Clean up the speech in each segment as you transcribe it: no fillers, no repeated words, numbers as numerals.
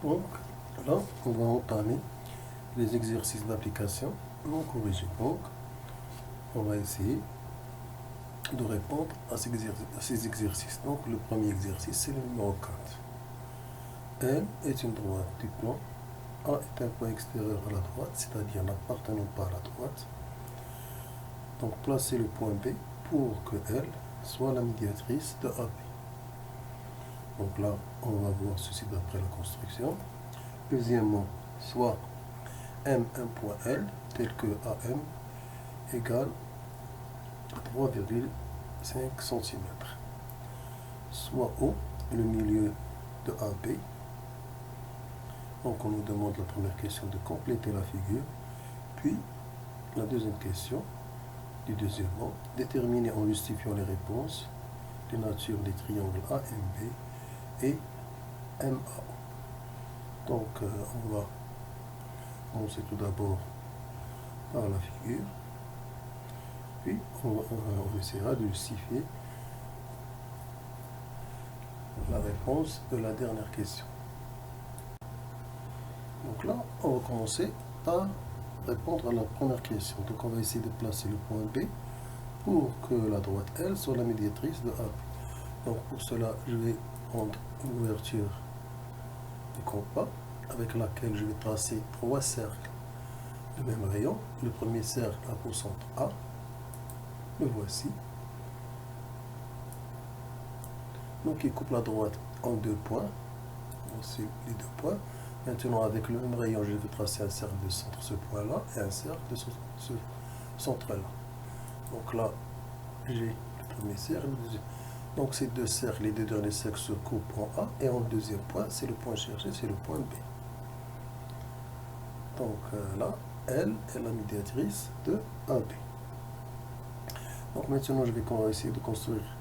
Donc là, on va entamer les exercices d'application non corrigés. Donc, on va essayer de répondre à ces exercices. Donc, le premier exercice, c'est le numéro 4. L est une droite du plan. A est un point extérieur à la droite, c'est-à-dire n'appartenant pas à la droite. Donc, placez le point B pour que L soit la médiatrice de AB. Donc là, on va voir ceci d'après la construction. Deuxièmement, soit M un point L, tel que AM égale 3,5 cm. Soit O, le milieu de AB. Donc on nous demande la première question de compléter la figure. Puis la deuxième question, du deuxièmement, déterminer en justifiant les réponses les natures des triangles AMB et MAO. Donc on va commencer tout d'abord par la figure. Puis on essaiera de justifier la réponse de la dernière question. Donc là, on va commencer par répondre à la première question. Donc on va essayer de placer le point B pour que la droite L soit la médiatrice de A. Donc pour cela, je vais prendre une ouverture du compas avec laquelle je vais tracer trois cercles de même rayon. Le premier cercle a pour centre A. Le voici. Donc il coupe la droite en deux points. Voici les deux points. Maintenant, avec le même rayon, je vais tracer un cercle de centre ce point-là et un cercle de ce centre-là. Donc là, j'ai le premier cercle, le deuxième. Donc ces deux cercles, les deux derniers cercles se coupent en A et en deuxième point, c'est le point cherché, c'est le point B. Donc là, L est la médiatrice de AB. Donc maintenant, je vais essayer de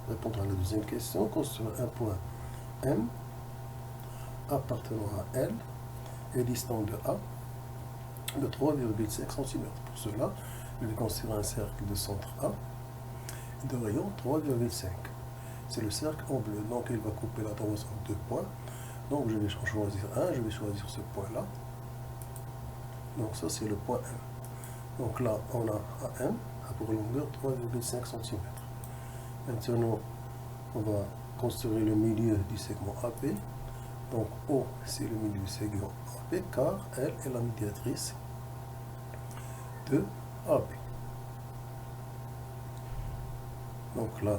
répondre à la deuxième question, construire un point M appartenant à L et distant de A de 3,5 cm. Pour cela, je vais construire un cercle de centre A de rayon 3,5. C'est le cercle en bleu, donc il va couper la droite en deux points. Donc je vais choisir un, je vais choisir ce point-là. Donc ça c'est le point M. Donc là on a AM à pour longueur 3,5 cm. Maintenant on va construire le milieu du segment AB. Donc O c'est le milieu du segment AB car elle est la médiatrice de AB. Donc là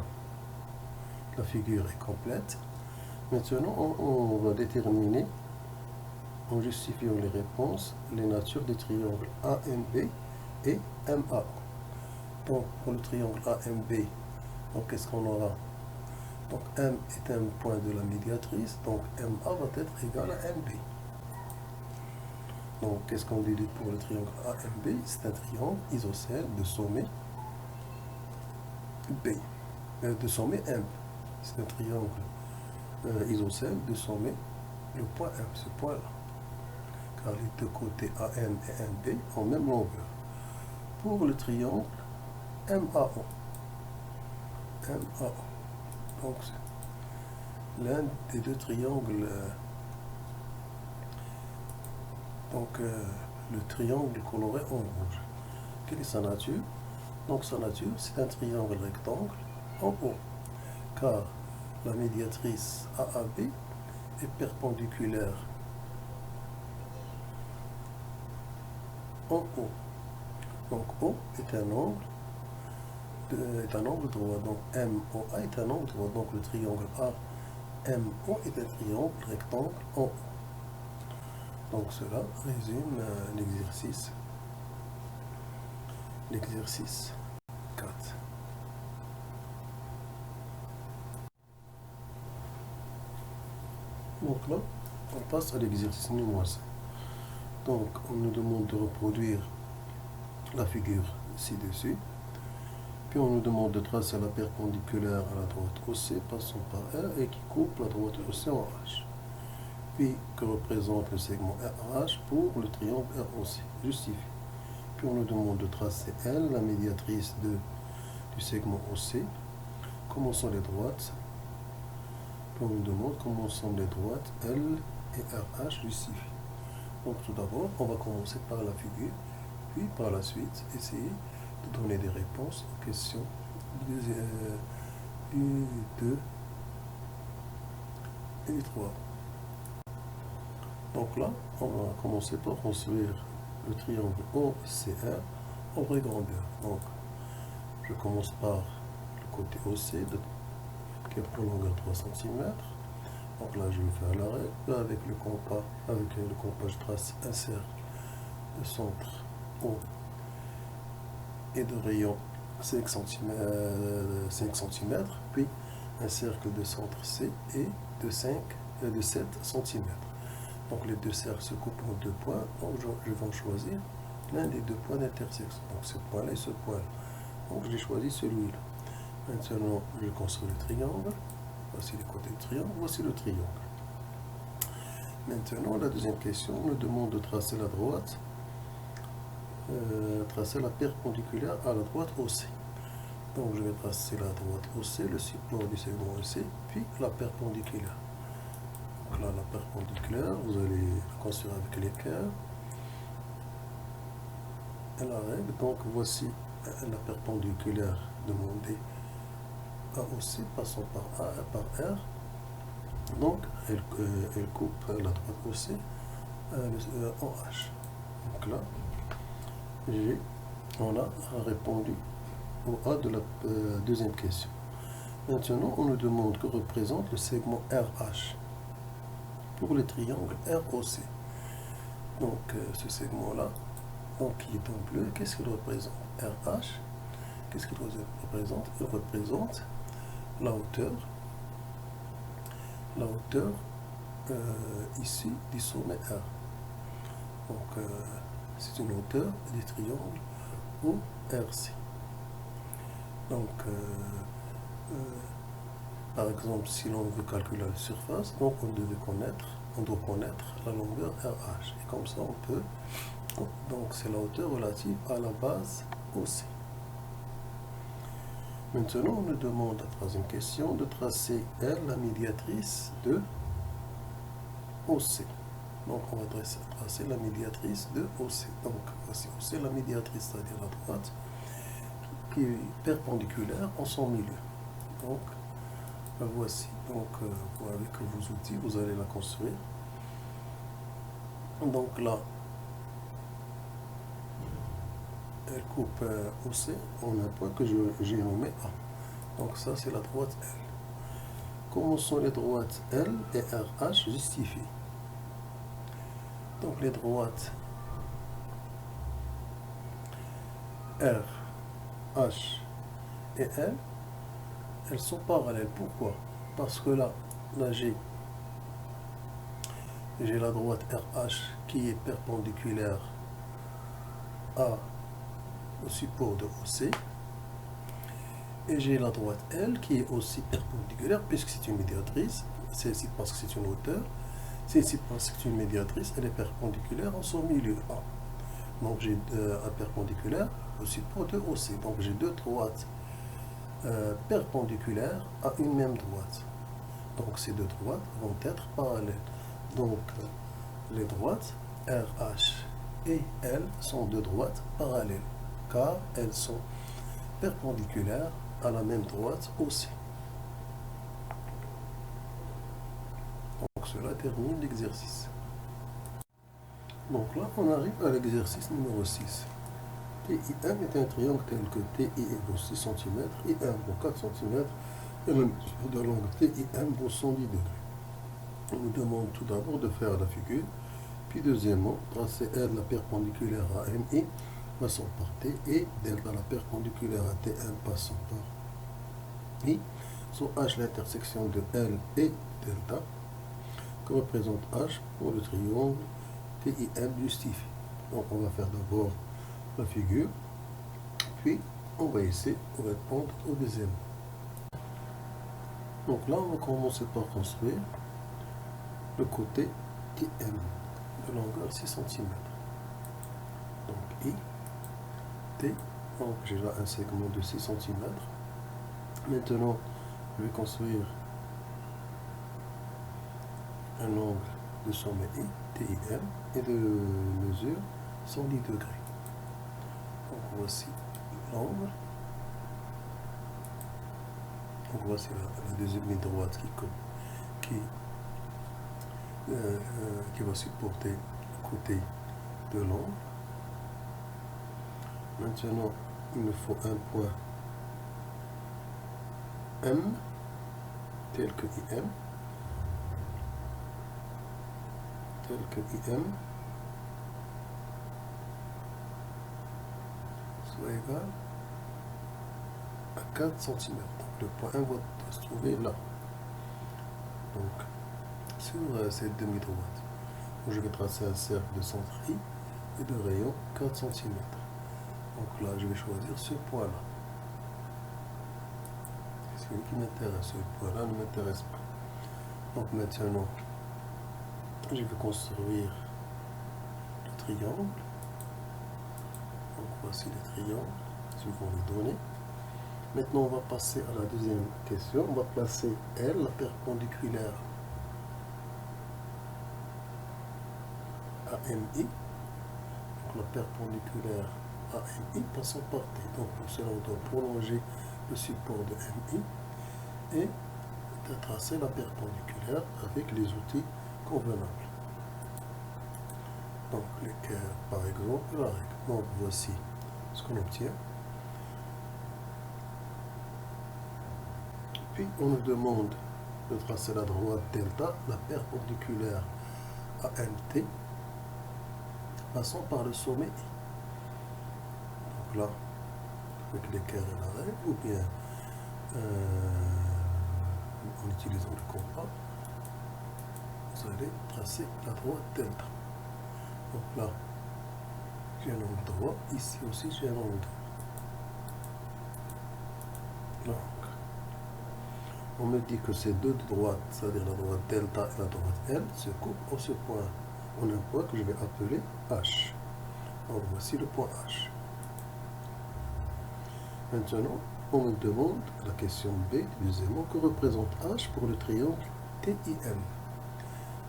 la figure est complète. Maintenant on va déterminer en justifiant les réponses, les natures des triangles AMB et MAO. Donc, pour le triangle AMB, qu'est-ce qu'on aura? Donc, M est un point de la médiatrice, donc MA va être égal à MB. Donc, qu'est-ce qu'on dit pour le triangle AMB? C'est un triangle isocèle de sommet B, de sommet M. C'est un triangle isocèle de sommet le point M, ce point-là. Car les deux côtés AM et MB ont même longueur. Pour le triangle MAO. Donc, l'un des deux triangles. Le triangle coloré en rouge. Quelle est sa nature? Donc, sa nature, c'est un triangle rectangle en haut. Car la médiatrice AAB est perpendiculaire en haut. Donc, O est un angle droit. Donc MOA est un angle droit. Donc le triangle AMO est un triangle rectangle en haut. Donc cela résume l'exercice 4. Donc là, on passe à l'exercice numéro 5. Donc on nous demande de reproduire la figure ci-dessus. Puis on nous demande de tracer la perpendiculaire à la droite OC passant par R et qui coupe la droite OC en H. Puis que représente le segment RH pour le triangle ROC. Justifie. Puis on nous demande de tracer L, la médiatrice du segment OC. Comment sont les droites? Puis on nous demande comment sont les droites L et RH justifie. Donc tout d'abord, on va commencer par la figure, puis par la suite, essayer de donner des réponses aux questions 1, 2 et 3. Donc là, on va commencer par construire le triangle OCR en vraie grandeur. Donc, je commence par le côté OC qui est pour longueur 3 cm. Donc là, je vais faire l'arrêt. Là, avec le compas, je trace un cercle de centre O et de rayon 5 cm, puis un cercle de centre C et de 7 cm. Donc les deux cercles se coupent en deux points. Donc je vais choisir l'un des deux points d'intersection. Donc ce point-là et ce point-là. Donc j'ai choisi celui-là. Maintenant, je construis le triangle. Voici les côtés du triangle. Voici le triangle. Maintenant, la deuxième question nous demande de tracer la droite, tracer la perpendiculaire à la droite OC. Donc je vais tracer la droite OC, le support du segment OC, puis la perpendiculaire. Donc là, la perpendiculaire, vous allez la construire avec l'équerre et la règle. Donc voici la perpendiculaire demandée à OC, passant par A et par R. Donc elle coupe la droite OC en H. Donc là, on a répondu au A de la deuxième question. Maintenant, on nous demande que représente le segment RH pour le triangle ROC. Donc, ce segment-là, qui est en bleu, qu'est-ce qu'il représente? RH, qu'est-ce qu'il représente? Il représente la hauteur ici du sommet R. Donc, c'est une hauteur du triangle ORC. Donc, par exemple, si l'on veut calculer la surface, donc on doit connaître la longueur RH. Et comme ça, on peut. Donc, c'est la hauteur relative à la base OC. Maintenant, on nous demande, la troisième question, de tracer L, la médiatrice de OC. Donc, on va tracer la médiatrice de OC. Donc, voici OC, la médiatrice, c'est-à-dire la droite, qui est perpendiculaire en son milieu. Donc, la voici. Donc, avec vos outils, vous allez la construire. Donc là, elle coupe OC en un point que j'ai nommé A. Donc ça, c'est la droite L. Comment sont les droites L et RH justifiées? Donc les droites R, H et L, elles sont parallèles. Pourquoi? Parce que là j'ai la droite RH qui est perpendiculaire au support de OC, et j'ai la droite L qui est aussi perpendiculaire puisque c'est une médiatrice. C'est ici parce que c'est une hauteur, c'est ici parce que c'est une médiatrice, elle est perpendiculaire en son milieu A. Donc j'ai un perpendiculaire au support de OC. Donc j'ai deux droites perpendiculaires à une même droite. Donc ces deux droites vont être parallèles. Donc les droites RH et L sont deux droites parallèles, car elles sont perpendiculaires à la même droite OC. Donc cela termine l'exercice. Donc là, on arrive à l'exercice numéro 6. TIM est un triangle tel que TI vaut 6 cm, IM vaut 4 cm, et la mesure de l'angle TIM vaut 110 degrés. On nous demande tout d'abord de faire la figure, puis deuxièmement, tracer L la perpendiculaire à MI, passant par T, et delta la perpendiculaire à TM passant par I, sur H l'intersection de L et delta, que représente H pour le triangle TIM justifié. Donc on va faire d'abord la figure, puis on va essayer de répondre au deuxième. Donc là, on va commencer par construire le côté TM de longueur 6 cm. Donc I, T, donc j'ai là un segment de 6 cm. Maintenant, je vais construire un angle de sommet I, TIM, et de mesure 110 degrés. Donc voici l'angle. Donc voici la deuxième ligne droite qui va supporter le côté de l'angle. Maintenant, il nous faut un point M, tel que IM, soit égal à 4 cm. Donc le point M va se trouver là. Donc sur cette demi-droite, je vais tracer un cercle de centre I et de rayon 4 cm. Donc là, je vais choisir ce point-là. C'est celui qui m'intéresse. Ce point-là ne m'intéresse pas. Donc maintenant, je vais construire le triangle. Donc voici le triangle, suivant les données. Maintenant, on va passer à la deuxième question. On va placer L, la perpendiculaire à MI. Donc la perpendiculaire à MI passant par T. Donc pour cela, on doit prolonger le support de MI et tracer la perpendiculaire avec les outils convenables. Donc l'équerre, par exemple, la règle. Donc voici ce qu'on obtient. Puis on nous demande de tracer la droite delta, la perpendiculaire à MT, passant par le sommet I. Donc là, avec l'équerre et la règle, ou bien en utilisant le compas, vous allez tracer la droite delta. Donc là, j'ai un angle droit, ici aussi j'ai un angle droit. Donc, on me dit que ces deux droites, c'est-à-dire la droite delta et la droite L, se coupent en ce point, en un point que je vais appeler H. Donc voici le point H. Maintenant, on me demande, la question B, deuxièmement, que représente H pour le triangle TIM.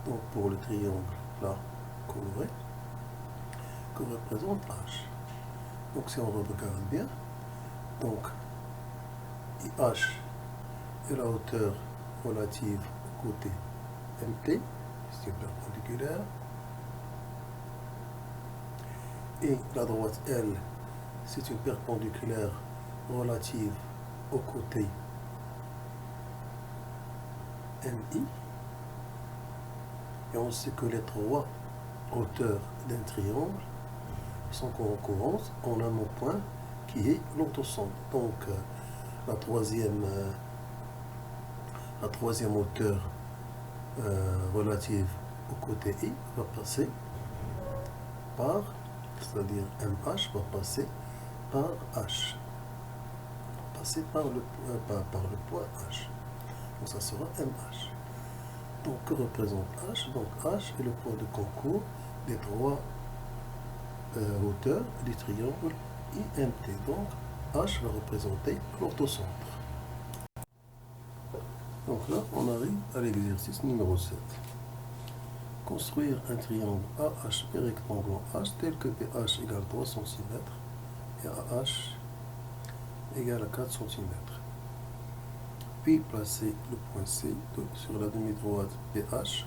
Donc pour le triangle là, coloré, que représente H. Donc si on regarde bien, donc IH est la hauteur relative au côté MT, c'est perpendiculaire, et la droite L, c'est une perpendiculaire relative au côté MI. Et on sait que les trois hauteurs d'un triangle sont concurrentes en un même point qui est l'orthosombre. Donc la troisième hauteur relative au côté I va passer par, c'est-à-dire MH va passer par H, par le point H. Donc ça sera MH. Donc que représente H? Donc H est le point de concours des trois hauteurs du triangle IMT. Donc H va représenter l'orthocentre. Donc là, on arrive à l'exercice numéro 7. Construire un triangle AHP rectangle H tel que PH égale 3 cm et AH égale à 4 cm. Puis placer le point C sur la demi-droite PH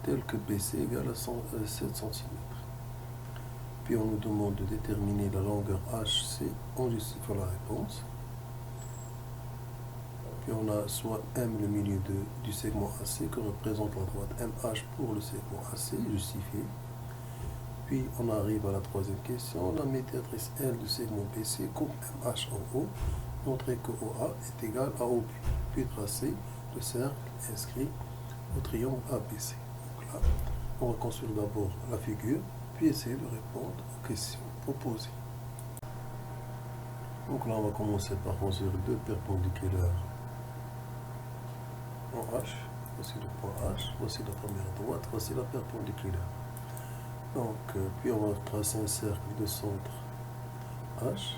tel que BC égale à 7 cm. Puis on nous demande de déterminer la longueur HC en justifiant la réponse. Puis on a soit M le milieu du segment AC que représente la droite MH pour le segment AC justifié. Puis on arrive à la troisième question, la médiatrice L du segment BC coupe MH en haut, montrer que OA est égal à OB. Puis tracer le cercle inscrit au triangle ABC. Donc là, on va construire d'abord la figure, puis essayer de répondre aux questions proposées. Donc là, on va commencer par construire deux perpendiculaires en H. Voici le point H, voici la première droite, voici la perpendiculaire. Donc, puis on va tracer un cercle de centre H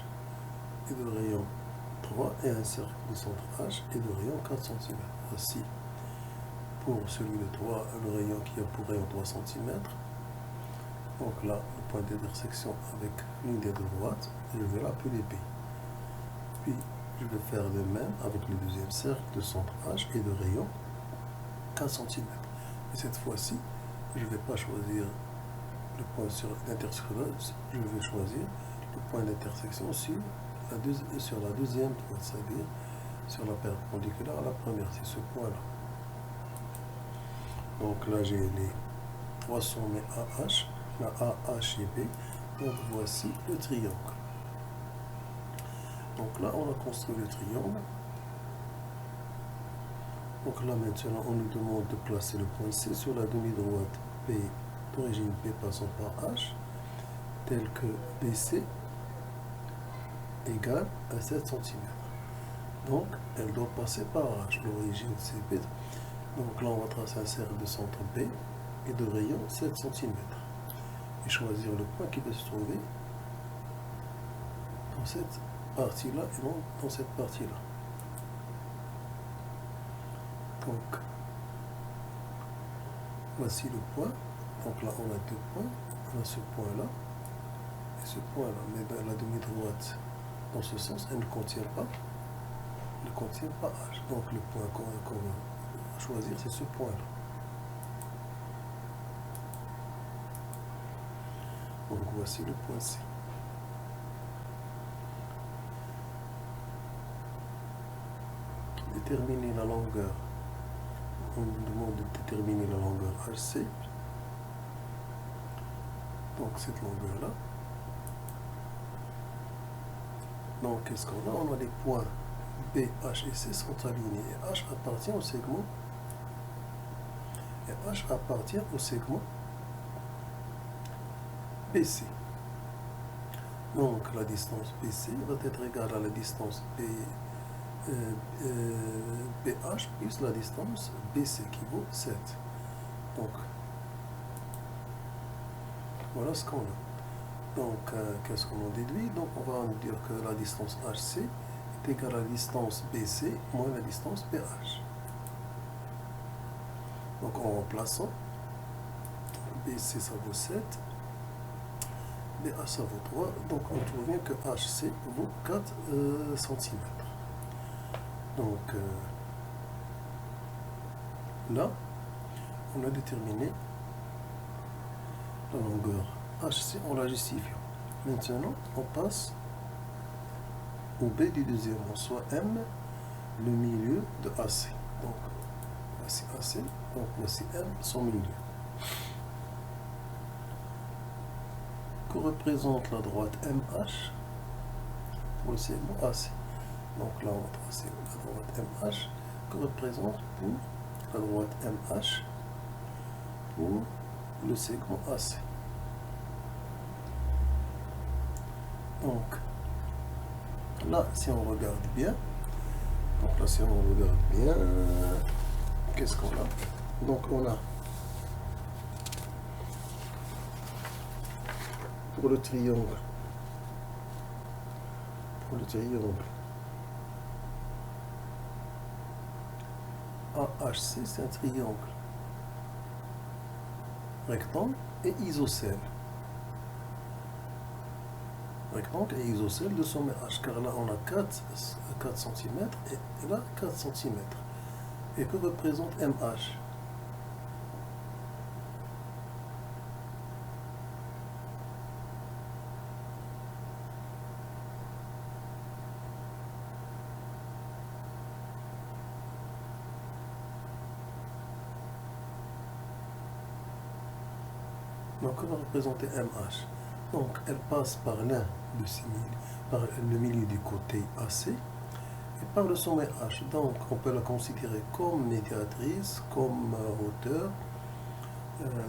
et de rayon 3 et un cercle de centre H et de rayon 4 cm. Voici pour celui de 3, le rayon qui a pour rayon 3 cm. Donc là, le point d'intersection avec l'unité de droite, je vais l'appeler P. Puis, je vais faire de même avec le deuxième cercle de centre H et de rayon 4 cm. Et cette fois-ci, je ne vais pas choisir le point sur l'intersection, je vais choisir le point d'intersection sur la deuxième droite, c'est-à-dire sur la perpendiculaire à la première, c'est ce point-là. Donc là, j'ai les trois sommets AH, la AH et B. Donc voici le triangle. Donc là, on a construit le triangle. Donc là, maintenant, on nous demande de placer le point C sur la demi-droite P d'origine P passant par H, tel que BC égale à 7 cm. Donc, elle doit passer par H, l'origine c'est P. Donc là, on va tracer un cercle de centre B et de rayon 7 cm. Et choisir le point qui va se trouver dans cette partie-là et non dans cette partie-là. Donc, voici le point. Donc là, on a deux points. On a ce point-là et ce point-là. Mais ben, la demi-droite, dans ce sens, elle ne contient pas H. Donc le point qu'on va choisir, c'est ce point-là. Donc voici le point C. Déterminer la longueur. On nous demande de déterminer la longueur HC. Donc cette longueur-là. Donc qu'est-ce qu'on a? On a les points B, H et C sont alignés. Et H appartient au segment. Et H appartient au segment BC. Donc la distance BC va être égale à la distance BH plus la distance BC qui vaut 7. Donc voilà ce qu'on a. Donc qu'est-ce qu'on en déduit? Donc on va dire que la distance HC est égale à la distance BC moins la distance BH. Donc en remplaçant, BC ça vaut 7, BH ça vaut 3, donc on trouve bien que HC vaut 4 cm. Donc là, on a déterminé la longueur HC en la justifiant. Maintenant, on passe au B du deuxième, soit M, le milieu de AC. Donc, voici AC, donc voici M, son milieu. Que représente la droite MH pour le segment AC? Donc là, on va tracer la droite MH, que représente pour la droite MH pour le segment AC. Donc, là, si on regarde bien, qu'est-ce qu'on a? Donc, on a pour le triangle, AHC, c'est un triangle rectangle et isocèle. Rectangle et isocèle de sommet H, car là on a 4 cm et là 4 cm. Et que représente MH? Donc, que va représenter MH? Donc, elle passe par l'un de ces milieux, par le milieu du côté AC et par le sommet H. Donc, on peut la considérer comme médiatrice, comme hauteur.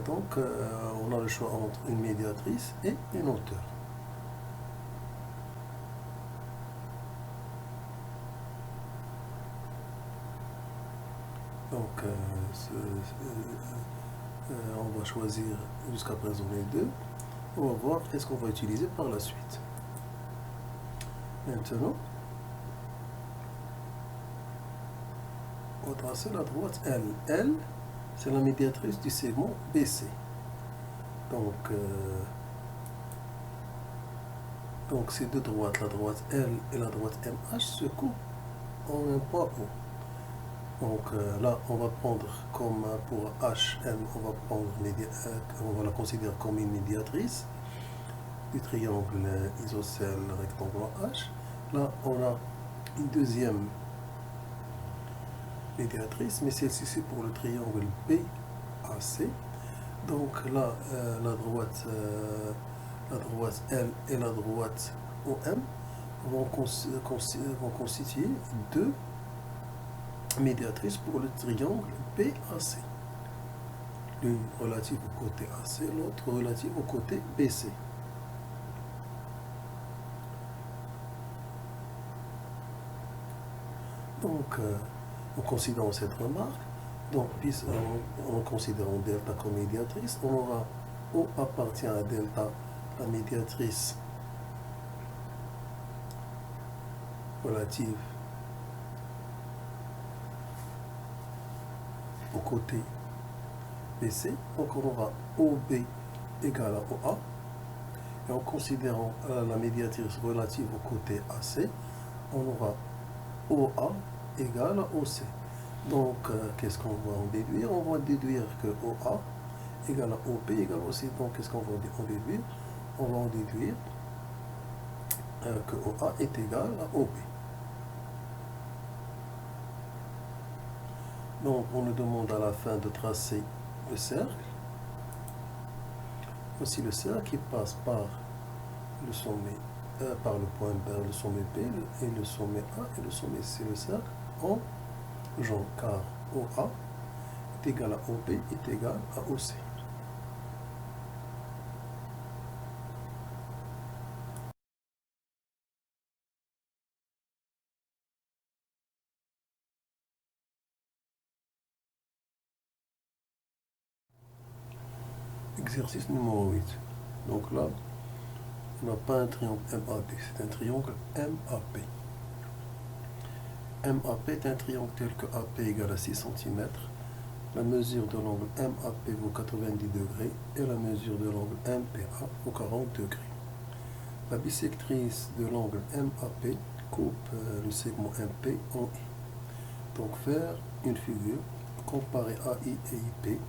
Donc, on a le choix entre une médiatrice et une hauteur. Donc, on va choisir jusqu'à présent les deux. On va voir qu'est-ce qu'on va utiliser par la suite. Maintenant, on va tracer la droite L. L, c'est la médiatrice du segment BC. Donc ces deux droites, la droite L et la droite MH, se coupent en un point O. Donc là, on va prendre comme pour HM, on va la considérer comme une médiatrice du triangle isocèle rectangle H. Là, on a une deuxième médiatrice, mais celle-ci c'est pour le triangle BAC. Donc là, la droite L et la droite OM vont constituer deux médiatrices pour le triangle BAC. L'une relative au côté AC, l'autre relative au côté BC. Donc, en considérant cette remarque, en considérant delta comme médiatrice, on aura O appartient à delta, la médiatrice relative au côté BC. Donc on aura OB égale à OA. Et en considérant la médiatrice relative au côté AC, on aura OA égale à OC. Donc qu'est-ce qu'on va en déduire? On va déduire que OA égale à OB égale à OC. Donc qu'est-ce qu'on va en déduire? On va en déduire que OA est égal à OB. Donc on nous demande à la fin de tracer le cercle. Voici le cercle qui passe par le sommet, par le point B, le sommet B et le sommet A et le sommet C. Le cercle en genre car OA est égal à OB est égal à OC. Exercice numéro 8. Donc là, on n'a pas un triangle MAB, c'est un triangle MAP. MAP est un triangle tel que AP égale à 6 cm. La mesure de l'angle MAP vaut 90 degrés et la mesure de l'angle MPA vaut 40 degrés. La bisectrice de l'angle MAP coupe le segment MP en I. Donc faire une figure, comparer AI et IP.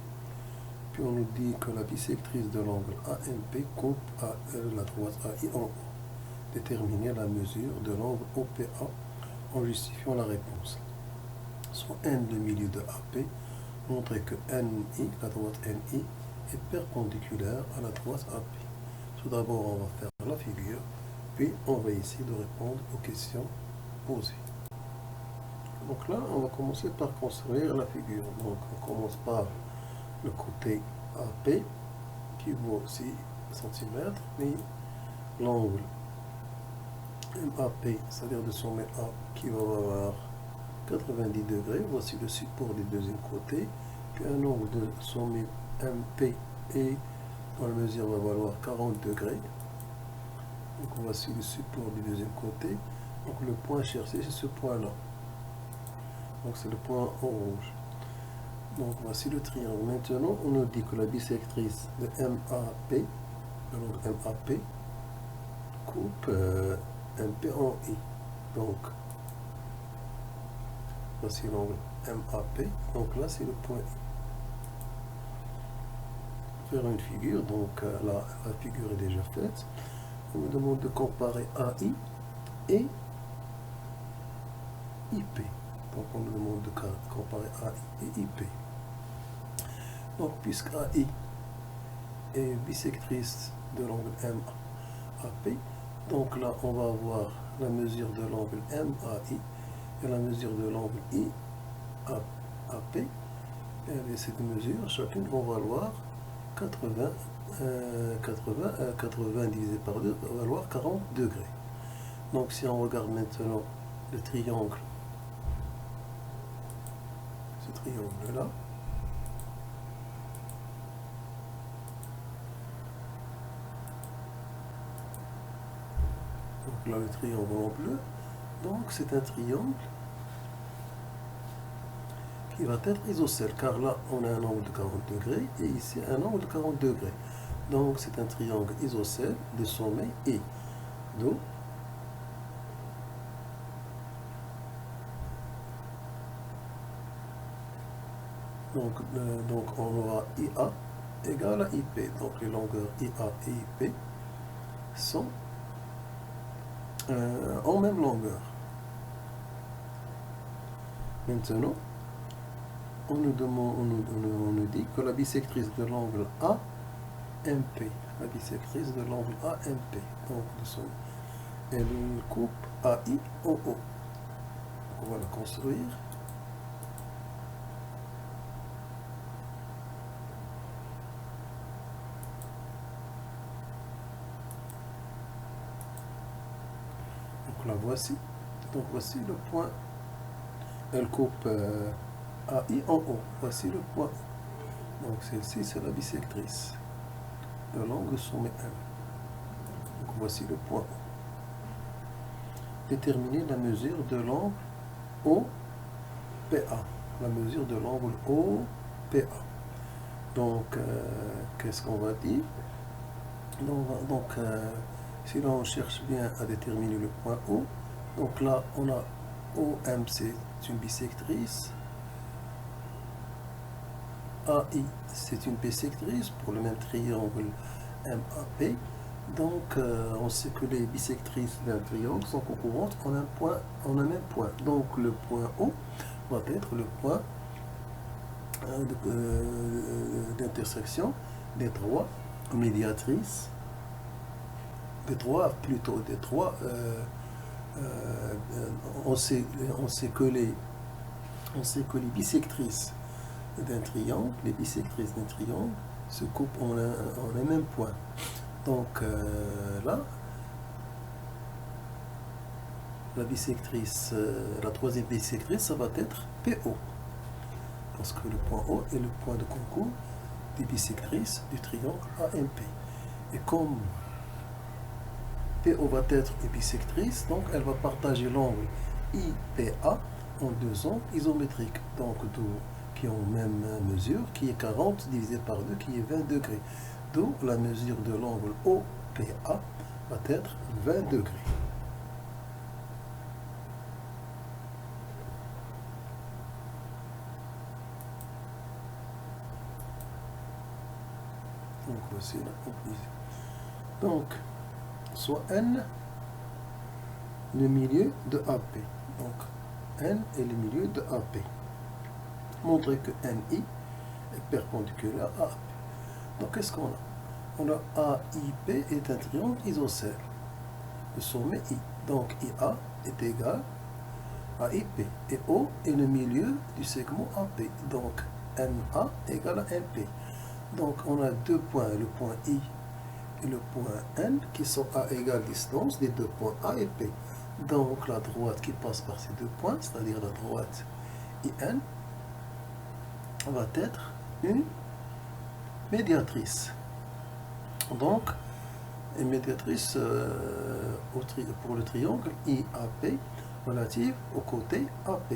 Puis on nous dit que la bisectrice de l'angle AMP coupe la droite AI en haut. Déterminer la mesure de l'angle OPA en justifiant la réponse. Soit N le milieu de AP, montrer que NI, la droite NI, est perpendiculaire à la droite AP. Tout d'abord, on va faire la figure, puis on va essayer de répondre aux questions posées. Donc là, on va commencer par construire la figure. Donc on commence par le côté AP qui vaut 6 cm, et l'angle MAP, c'est-à-dire de sommet A, qui va avoir 90 degrés. Voici le support du deuxième côté. Puis un angle de sommet MP et dans la mesure va valoir 40 degrés. Donc voici le support du deuxième côté. Donc le point cherché, c'est ce point-là. Donc c'est le point en rouge. Donc voici le triangle. Maintenant, on nous dit que la bisectrice de MAP, de l'angle MAP, coupe MP en I. Donc, voici l'angle MAP. Donc là, c'est le point I. Faire une figure. Donc là, la figure est déjà faite. On me demande de comparer AI et IP. Donc on nous demande de comparer AI et IP. Donc puisque AI est bisectrice de l'angle MAP, donc là on va avoir la mesure de l'angle MAI et la mesure de l'angle IAP. Et ces deux mesures, chacune vont valoir 80 divisé par 2 va valoir 40 degrés. Donc si on regarde maintenant le triangle, ce triangle-là, donc là le triangle en bleu, donc c'est un triangle il va être isocèle, car là, on a un angle de 40 degrés et ici un angle de 40 degrés. Donc, c'est un triangle isocèle de sommet I. Donc, on aura IA égale à IP. Donc, les longueurs IA et IP sont en même longueur. Maintenant, on nous dit que la bisectrice de l'angle AMP, la bisectrice de l'angle AMP, donc elle coupe AI en haut. On va la construire. Donc la voici. Donc voici le point. Elle coupe AI en haut. Voici le point. Donc celle-ci, c'est la bisectrice de l'angle sommet M. Donc voici le point. Déterminer la mesure de l'angle OPA. La mesure de l'angle OPA. Donc, qu'est-ce qu'on va dire? Donc, si l'on cherche bien à déterminer le point O, donc là, on a OM, c'est une bisectrice. AI, c'est une bisectrice pour le même triangle MAP. Donc, on sait que les bisectrices d'un triangle sont concurrentes en un même point. Donc, le point O va être le point d'intersection des trois médiatrices, on sait que les bisectrices d'un triangle, se coupent en un même point. Donc là, la troisième bisectrice, ça va être PO. Parce que le point O est le point de concours des bisectrices du triangle AMP. Et comme PO va être une bisectrice, donc elle va partager l'angle IPA en deux angles isométriques, donc qui ont même mesure, qui est 40 divisé par 2, qui est 20 degrés. D'où la mesure de l'angle OPA va être 20 degrés. Donc voici la conclusion. Donc, soit N le milieu de AP. Donc, N est le milieu de AP. Montrer que NI est perpendiculaire à AP. Donc, qu'est-ce qu'on a? On a AIP est un triangle isocèle. Le sommet I. Donc, IA est égal à IP. Et O est le milieu du segment AP. Donc, NA égale à MP. Donc, on a deux points, le point I et le point N, qui sont à égale distance des deux points A et P. Donc, la droite qui passe par ces deux points, c'est-à-dire la droite IN, va être une médiatrice. Donc, une médiatrice pour le triangle IAP relative au côté AP.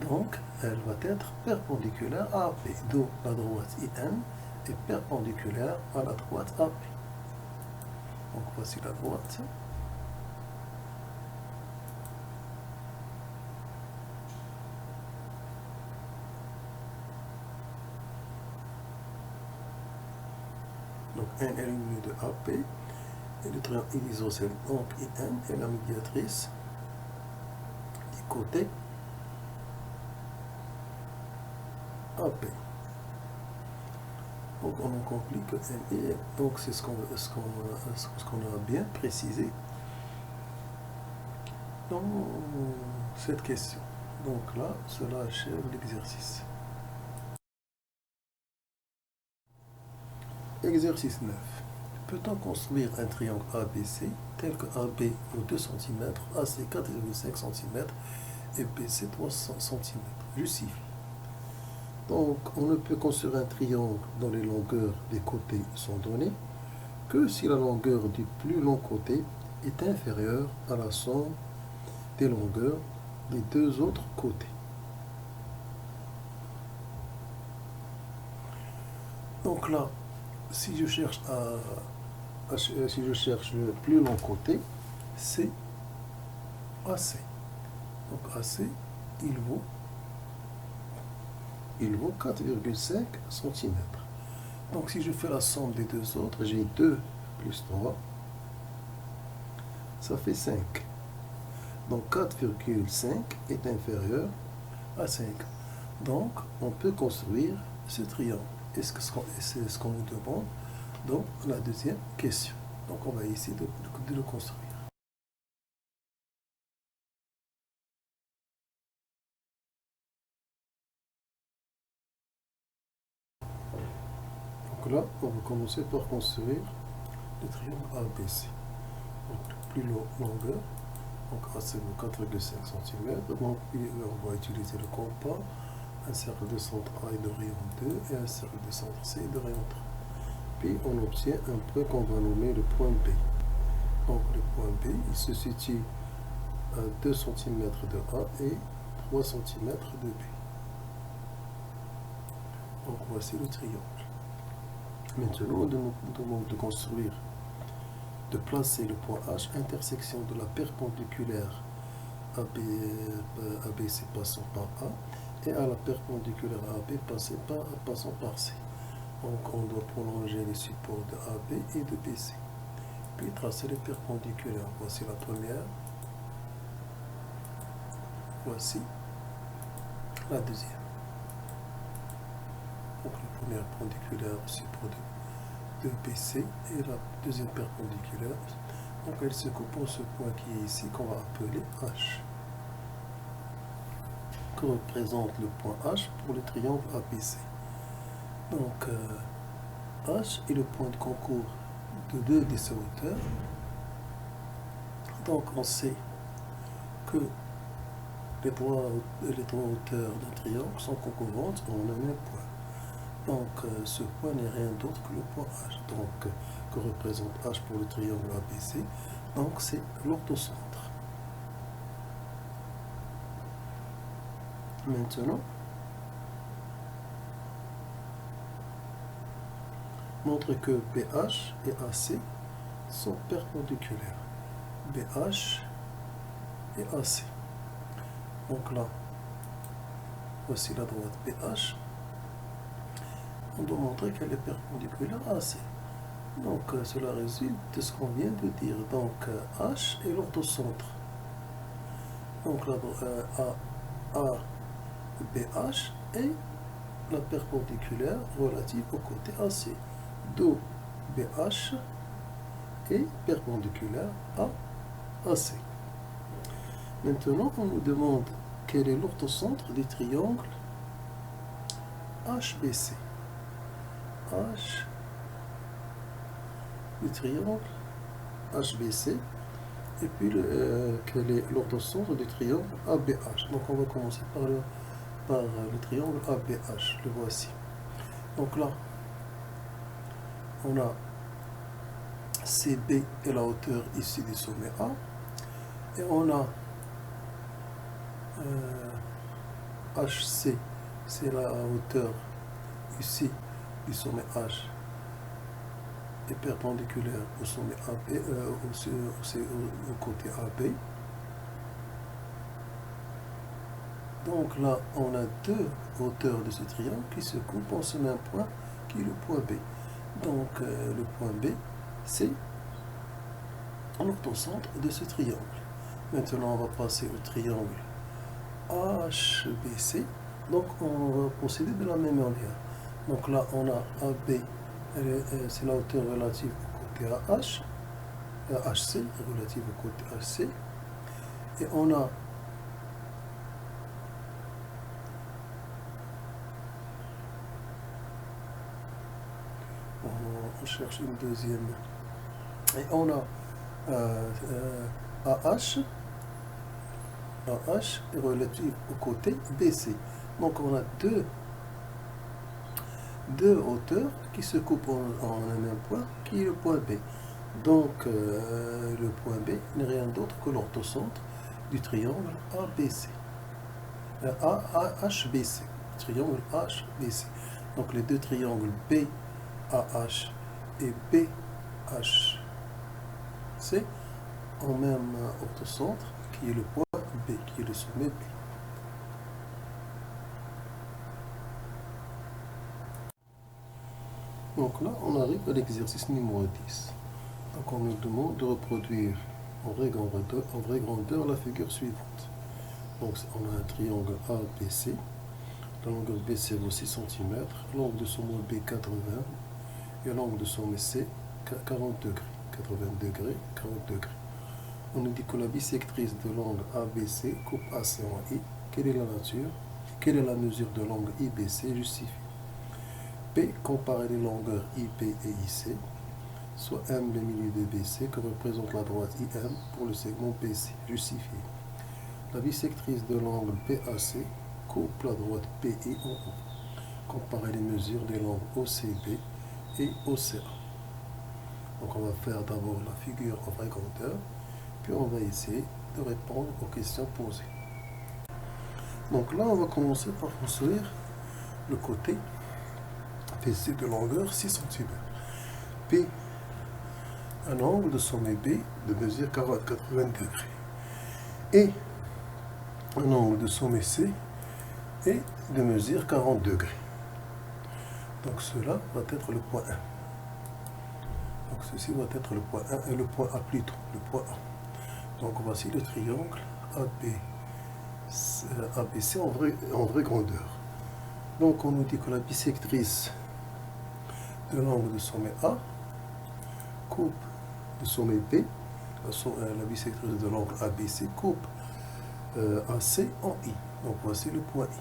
Donc, elle va être perpendiculaire à AP. Donc, la droite IN est perpendiculaire à la droite AP. Donc, voici la droite. Donc, N est le milieu de AP et le triangle isocèle. Donc, IN est la médiatrice du côté AP. Donc, on a compris que NI, donc c'est ce qu'on a bien précisé dans cette question. Donc là, cela achève l'exercice. Exercice 9. Peut-on construire un triangle ABC tel que AB vaut 2 cm, AC 4,5 cm et BC 300 cm? Justifie. Donc, on ne peut construire un triangle dont les longueurs des côtés sont données que si la longueur du plus long côté est inférieure à la somme des longueurs des deux autres côtés. Donc là, si je cherche si je cherche le plus long côté, c'est AC. Donc AC, il vaut 4,5 cm. Donc si je fais la somme des deux autres, j'ai 2 plus 3, ça fait 5. Donc 4,5 est inférieur à 5. Donc on peut construire ce triangle. Et c'est ce qu'on nous demande dans la deuxième question. Donc on va essayer de le construire. Donc là, on va commencer par construire le triangle ABC. Donc le plus longueur, donc A c'est 4,5 cm. Donc on va utiliser le compas, un cercle de centre A et de rayon 2 et un cercle de centre C et de rayon 3. Puis on obtient un point qu'on va nommer le point B. Donc le point B, il se situe à 2 cm de A et 3 cm de B. Donc voici le triangle. Maintenant, on nous demande de construire, de placer le point H, intersection de la perpendiculaire ABC passant par A et à la perpendiculaire AB passant par C. Donc on doit prolonger les supports de AB et de BC. Puis tracer les perpendiculaires. Voici la première. Voici la deuxième. Donc la première perpendiculaire au support de BC et la deuxième perpendiculaire. Donc elle se coupe pour ce point qui est ici qu'on va appeler H. Que représente le point H pour le triangle ABC. Donc H est le point de concours de deux de ses hauteurs. Donc on sait que les trois hauteurs d'un triangle sont concurrentes en un même point. Donc ce point n'est rien d'autre que le point H. Donc que représente H pour le triangle ABC. Donc c'est l'orthocentre. Maintenant, montre que BH et AC sont perpendiculaires. BH et AC. Donc là, voici la droite BH. On doit montrer qu'elle est perpendiculaire à AC. Donc cela résulte de ce qu'on vient de dire. Donc H est l'orthocentre. Donc là, BH est la perpendiculaire relative au côté AC. D'où BH est perpendiculaire à AC. Maintenant, on nous demande quel est l'orthocentre du triangle HBC. H du triangle HBC. Et puis, quel est l'orthocentre du triangle ABH. Donc, on va commencer par le triangle ABH. Le voici. Donc là, on a CB est la hauteur ici du sommet A. Et on a HC, c'est la hauteur ici du sommet H est perpendiculaire au sommet AB, au côté AB. Donc là, on a deux hauteurs de ce triangle qui se coupent en ce même point qui est le point B. Donc le point B, c'est l'orthocentre de ce triangle. Maintenant, on va passer au triangle HBC. Donc on va procéder de la même manière. Donc là, on a AB, c'est la hauteur relative au côté AH, HC, relative au côté HC. Et on a on cherche une deuxième. Et on a AH est relative au côté BC. Donc on a deux hauteurs qui se coupent en un même point, qui est le point B. Donc le point B n'est rien d'autre que l'orthocentre du triangle ABC. HBC. Triangle HBC. Donc les deux triangles B AH et BHC en même orthocentre qui est le point B, qui est le sommet B. Donc là, on arrive à l'exercice numéro 10. Donc on nous demande de reproduire en vraie grandeur la figure suivante. Donc on a un triangle ABC. La longueur BC vaut 6 cm, l'angle de sommet B 80 et l'angle de sommet C 40 degrés. 80 degrés, 40 degrés. On nous dit que la bisectrice de l'angle ABC coupe AC en I. Quelle est la nature? Quelle est la mesure de l'angle IBC? Justifie. P, comparer les longueurs IP et IC, soit M le milieu de BC que représente la droite IM pour le segment BC. Justifié. La bisectrice de l'angle PAC coupe la droite PI en haut. Comparer les mesures des langles OCB et OCA. Donc on va faire d'abord la figure en vraie grandeur, puis on va essayer de répondre aux questions posées. Donc là, on va commencer par construire le côté PC de longueur 6 cm. P, un angle de sommet B de mesure 80 degrés. Et un angle de sommet C est de mesure 40 degrés. Donc cela va être le point 1. Donc ceci va être le point 1 et le point A plutôt, le point A. Donc voici le triangle ABC en vraie grandeur. Donc on nous dit que la bisectrice de l'angle de sommet A coupe le sommet B, la bisectrice de l'angle ABC coupe AC en I. Donc voici le point I.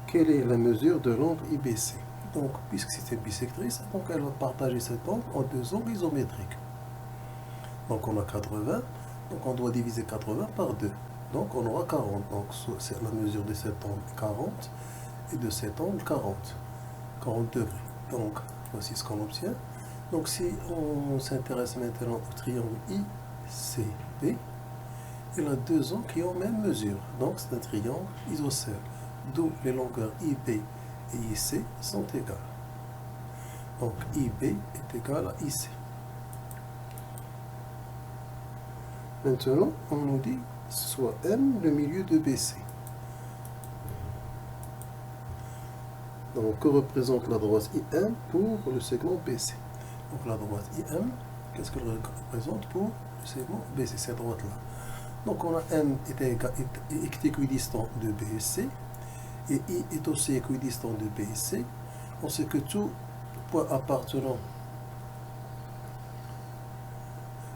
Quelle est la mesure de l'angle IBC? Donc puisque c'est une bisectrice, donc elle va partager cet angle en deux angles isométriques. Donc on a 80, donc on doit diviser 80 par 2. Donc on aura 40. Donc c'est la mesure de cet angle 40 et de cet angle 40 degrés. Donc voici ce qu'on obtient. Donc si on s'intéresse maintenant au triangle ICB, il a deux angles qui ont même mesure. Donc c'est un triangle isocèle, d'où les longueurs IB et IC sont égales. Donc IB est égal à IC. Maintenant, on nous dit soit M le milieu de BC. Donc, que représente la droite IM pour le segment BC? Donc, la droite IM, qu'est-ce qu'elle représente pour le segment BC, cette droite-là? Donc, on a M est équidistant de BC et I est aussi équidistant de BC. On sait que tout point appartenant.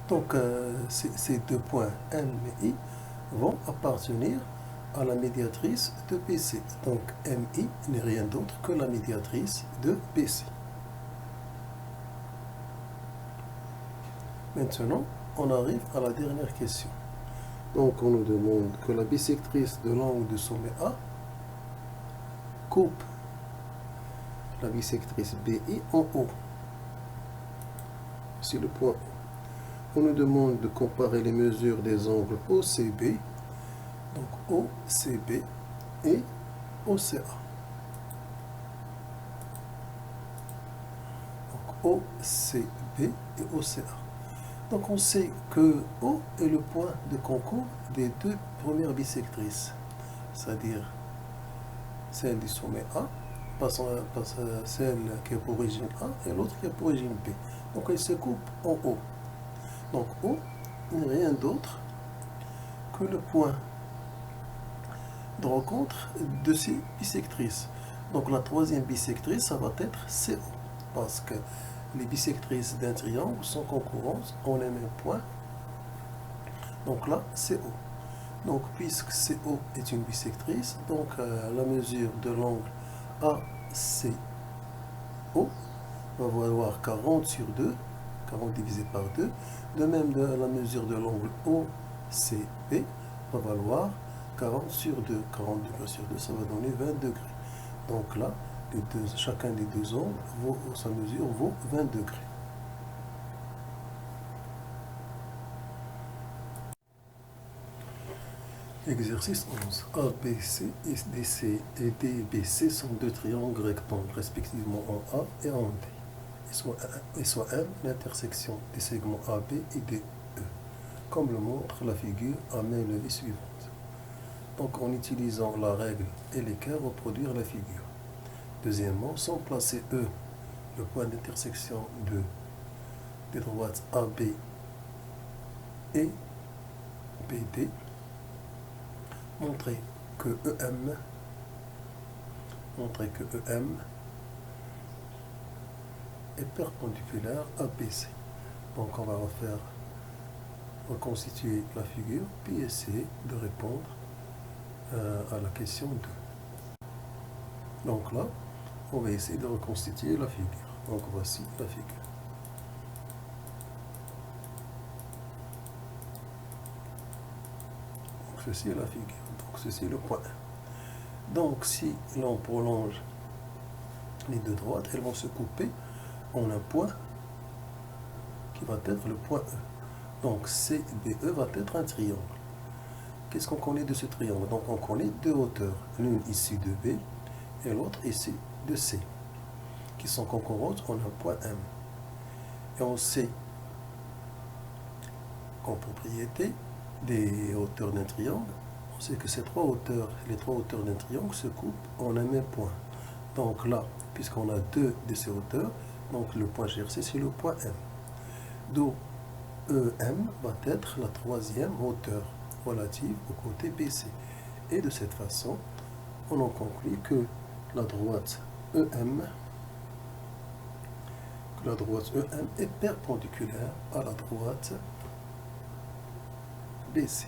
Donc, ces deux points M et I vont appartenir à la médiatrice de BC. Donc, MI n'est rien d'autre que la médiatrice de BC. Maintenant, on arrive à la dernière question. Donc, on nous demande que la bisectrice de l'angle de sommet A coupe la bisectrice BI en haut. C'est le point O. On nous demande de comparer les mesures des angles OCB, donc OCB et OCA. Donc OCB et OCA. Donc on sait que O est le point de concours des deux premières bisectrices, c'est-à-dire celle du sommet A, passant celle qui a pour origine A et l'autre qui a pour origine B. Donc elles se coupent en O. Donc O n'est rien d'autre que le point de rencontre de ces bisectrices. Donc la troisième bisectrice, ça va être CO, parce que les bisectrices d'un triangle sont concurrentes, on les mêmes points. Donc là, CO. Donc puisque CO est une bisectrice, donc la mesure de l'angle ACO va valoir 40 sur 2, 40 divisé par 2. De même, la mesure de l'angle OCB va valoir 40 sur 2. 40 degrés sur 2, ça va donner 20 degrés. Donc là, chacun des deux angles, sa mesure vaut 20 degrés. Exercice 11. ABC et DC et DBC sont deux triangles rectangles, respectivement en A et en B. Et soit M l'intersection des segments AB et DE, comme le montre la figure à main levée suivante. Donc en utilisant la règle et l'équerre, reproduire la figure. Deuxièmement, sans placer E, le point d'intersection des droites AB et BD, montrer que EM est perpendiculaire à BC. Donc on va reconstituer la figure, puis essayer de répondre à la question 2. Donc là, on va essayer de reconstituer la figure. Donc voici la figure. Donc ceci est la figure. Donc ceci est le point 1. Donc si l'on prolonge les deux droites, elles vont se couper en un point qui va être le point E. Donc CBE va être un triangle. Qu'est-ce qu'on connaît de ce triangle? Donc on connaît deux hauteurs, l'une issue de B et l'autre issue de C, qui sont concurrentes en un point M. Et on sait qu'en propriété des hauteurs d'un triangle, on sait que les trois hauteurs d'un triangle se coupent en un même point. Donc là, puisqu'on a deux de ces hauteurs, donc le point GRC c'est le point M. D'où EM va être la troisième hauteur relative au côté BC. Et de cette façon, on en conclut que la droite EM est perpendiculaire à la droite BC.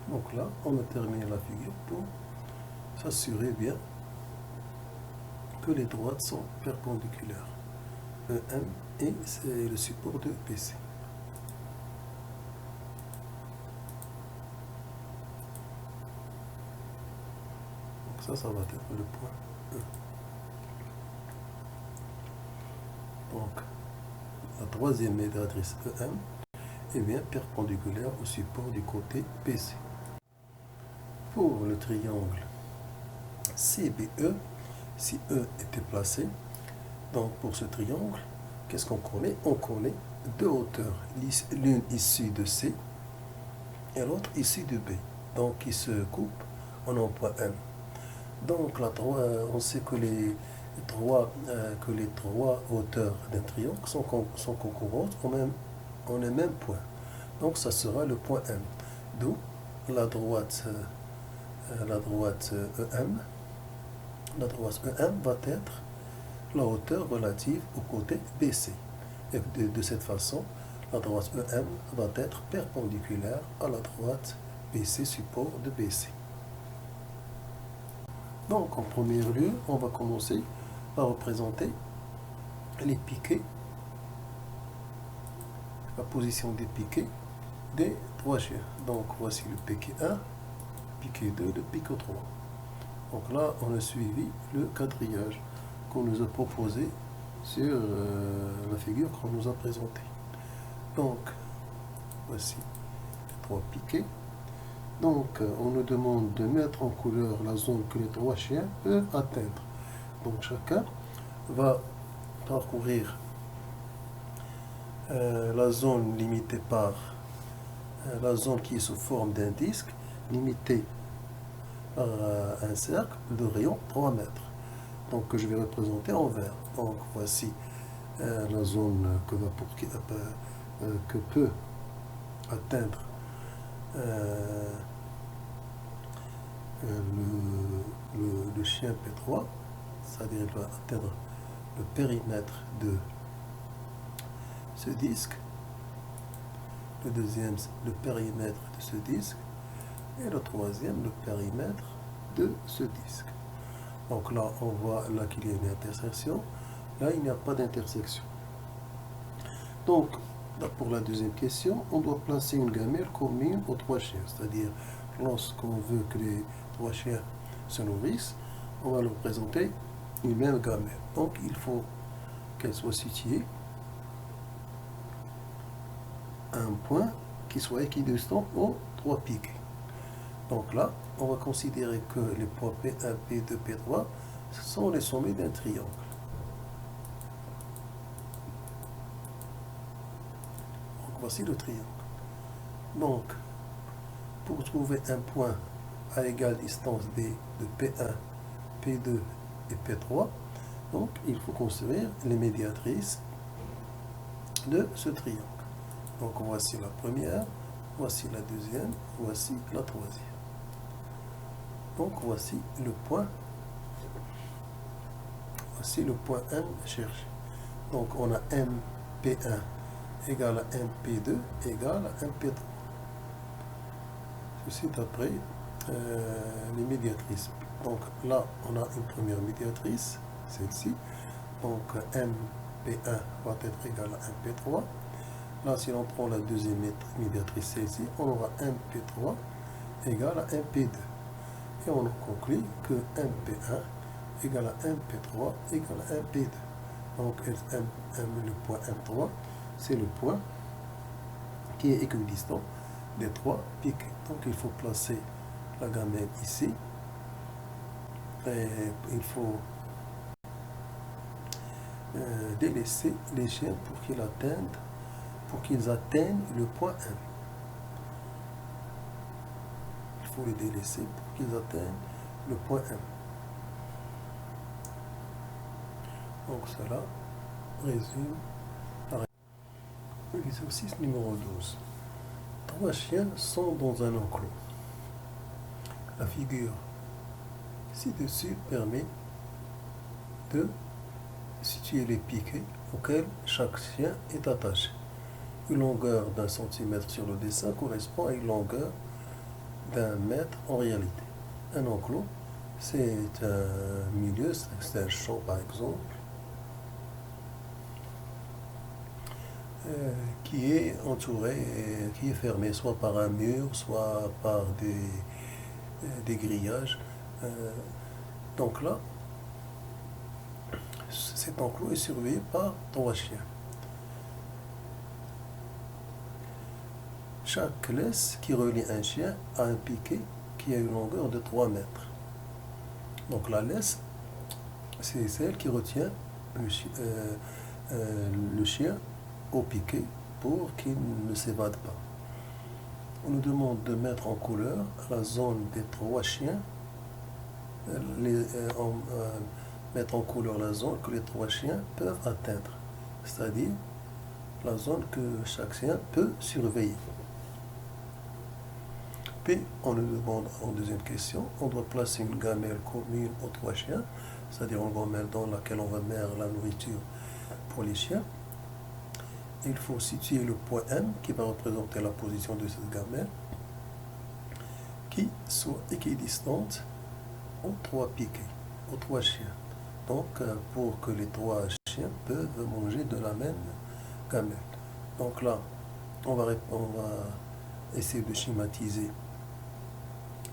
Donc là, on a terminé la figure pour s'assurer bien que les droites sont perpendiculaires. EM et c'est le support de BC. Donc ça va être le point E. Donc la troisième médiatrice EM est bien perpendiculaire au support du côté BC. Pour le triangle CBE, si E était placé, donc pour ce triangle, qu'est-ce qu'on connaît? On connaît deux hauteurs, l'une issue de C et l'autre issue de B, donc qui se coupent en un point M. Donc on sait que les trois hauteurs d'un triangle sont concurrentes en un même point. Donc ça sera le point M. D'où la droite EM va être la hauteur relative au côté BC. Et de cette façon, la droite EM va être perpendiculaire à la droite BC, support de BC. Donc en premier lieu, on va commencer par représenter les piquets, la position des piquets des trois chiens. Donc voici le piquet 1, piquet 2, le piquet 3. Donc là, on a suivi le quadrillage qu'on nous a proposé sur la figure qu'on nous a présentée. Donc, voici les trois piquets. Donc, on nous demande de mettre en couleur la zone que les trois chiens peuvent atteindre. Donc, chacun va parcourir la zone limitée par la zone qui est sous forme d'un disque, limitée par un cercle de rayon 3 mètres. Donc, que je vais représenter en vert. Donc, voici la zone que peut atteindre le chien P3, c'est-à-dire il doit atteindre le périmètre de ce disque. Le deuxième, le périmètre de ce disque. Et le troisième, le périmètre de ce disque. Donc là, on voit là qu'il y a une intersection. Là, il n'y a pas d'intersection. Donc, là, pour la deuxième question, on doit placer une gamelle commune aux trois chiens. C'est-à-dire, lorsqu'on veut que les trois chiens se nourrissent, on va leur présenter une même gamelle. Donc, il faut qu'elle soit située à un point qui soit équidistant aux trois piquets. Donc là, on va considérer que les points P1, P2, P3 sont les sommets d'un triangle. Donc voici le triangle. Donc, pour trouver un point à égale distance D de P1, P2 et P3, donc il faut construire les médiatrices de ce triangle. Donc voici la première, voici la deuxième, voici la troisième. Donc voici le point M cherché. Donc on a MP1 égale à MP2 égale à MP3. Ceci d'après les médiatrices. Donc là on a une première médiatrice, celle-ci. Donc MP1 va être égal à MP3. Là si on prend la deuxième médiatrice, celle-ci, on aura MP3 égale à MP2. Et on conclut que MP1 égale à MP3 égale à MP2. Donc le point M3, c'est le point qui est équidistant des trois piquets. Donc il faut placer la gamelle ici. Et il faut délaisser les chiens pour qu'ils atteignent le point M. Il faut les délaisser pour qu'ils atteignent le point M. Donc cela résume l'exercice numéro 12. Trois chiens sont dans un enclos. La figure ci-dessus permet de situer les piquets auxquels chaque chien est attaché. Une longueur d'1 cm sur le dessin correspond à une longueur d'1 mètre en réalité. Un enclos, c'est un milieu, c'est un champ par exemple, qui est entouré, qui est fermé soit par un mur, soit par des grillages. Donc là, cet enclos est surveillé par trois chiens. Chaque laisse qui relie un chien a un piquet qui a une longueur de 3 mètres. Donc la laisse, c'est celle qui retient le chien au piquet pour qu'il ne s'évade pas. On nous demande de mettre en couleur la zone des trois chiens, mettre en couleur la zone que les trois chiens peuvent atteindre, c'est-à-dire la zone que chaque chien peut surveiller. Puis, on nous demande en deuxième question, on doit placer une gamelle commune aux trois chiens, c'est-à-dire une gamelle dans laquelle on va mettre la nourriture pour les chiens. Il faut situer le point M qui va représenter la position de cette gamelle, qui soit équidistante aux trois piquets, aux trois chiens. Donc, pour que les trois chiens peuvent manger de la même gamelle. Donc là, on va essayer de schématiser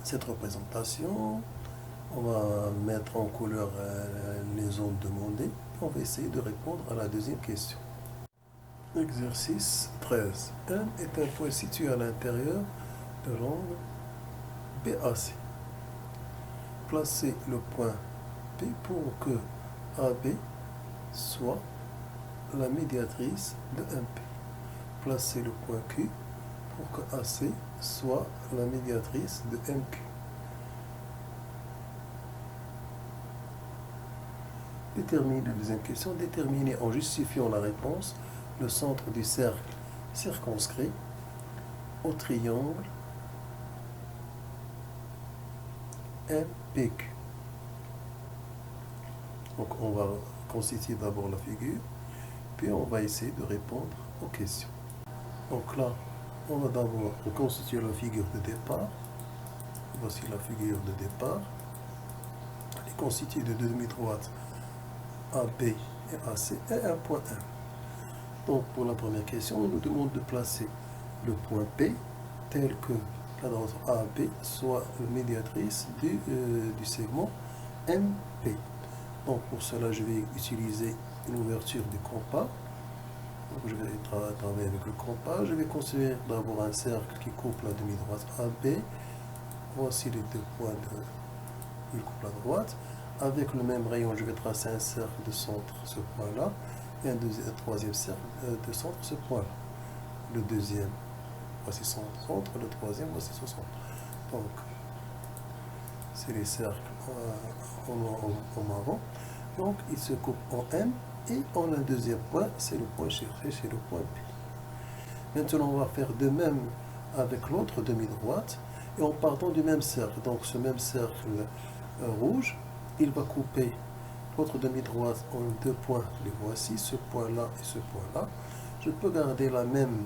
cette représentation. On va mettre en couleur les zones demandées. On va essayer de répondre à la deuxième question. Exercice 13. M est un point situé à l'intérieur de l'angle BAC. Placez le point P pour que AB soit la médiatrice de MP. Placez le point Q pour que AC soit la médiatrice de MQ. Déterminer la deuxième question. Déterminer en justifiant la réponse le centre du cercle circonscrit au triangle MPQ. Donc on va constituer d'abord la figure, puis on va essayer de répondre aux questions. Donc là, on va d'abord reconstituer la figure de départ. Voici la figure de départ. Elle est constituée de deux demi-droites AB et AC et un point M. Donc pour la première question, on nous demande de placer le point P tel que la droite AB soit médiatrice du segment MP. Donc pour cela, je vais utiliser une ouverture du compas. Donc je vais travailler avec le compas. Je vais construire d'abord un cercle qui coupe la demi-droite AB. Voici les deux points qui coupent la droite. Avec le même rayon, je vais tracer un cercle de centre, ce point-là, et un troisième cercle de centre, ce point-là. Le deuxième, voici son centre, le troisième, voici son centre. Donc, c'est les cercles en marron. Donc, ils se coupent en M, et en un deuxième point, c'est le point cherché chez le point P. Maintenant, on va faire de même avec l'autre demi-droite, et en partant du même cercle. Donc, ce même cercle rouge, il va couper l'autre demi-droite en deux points. Les voici, ce point-là et ce point-là. Je peux garder la même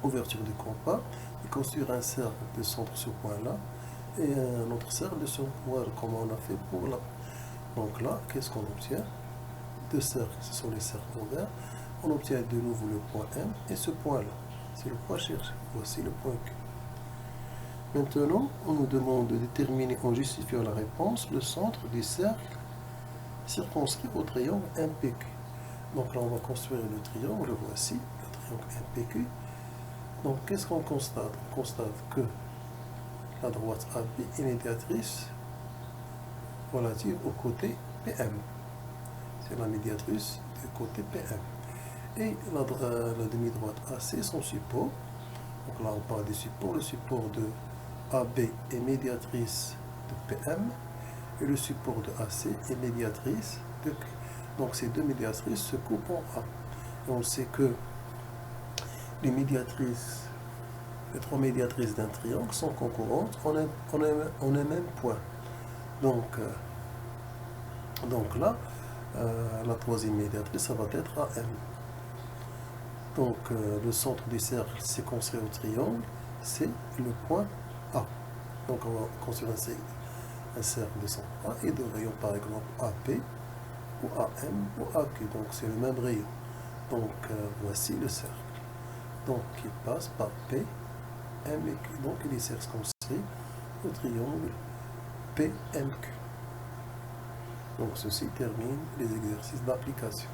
ouverture du compas et construire un cercle de centre ce point-là et un autre cercle de ce point, comme on a fait pour là. Donc là, qu'est-ce qu'on obtient? Deux cercles, ce sont les cercles ouverts. On obtient de nouveau le point M et ce point-là. C'est le point cherché. Voici le point Q. Maintenant, on nous demande de déterminer en justifiant la réponse le centre du cercle circonscrit au triangle MPQ. Donc là, on va construire le triangle, le voici, le triangle MPQ. Donc, qu'est-ce qu'on constate? On constate que la droite AB est médiatrice relative au côté PM. C'est la médiatrice du côté PM. Et la demi-droite AC, son support. Donc là, on parle du support. Le support de AB est médiatrice de PM et le support de AC est médiatrice de Q. Donc ces deux médiatrices se coupent en A. Et on sait que les médiatrices, les trois médiatrices d'un triangle sont concurrentes en un même point. Donc là, la troisième médiatrice, ça va être AM. Donc le centre du cercle circonscrit au triangle, c'est le point A. Donc on va construire un cercle de centre A et de rayon par exemple AP ou AM ou AQ. Donc c'est le même rayon. Donc voici le cercle. Donc il passe par P, M et Q. Donc il est circonscrit au triangle PMQ. Donc ceci termine les exercices d'application.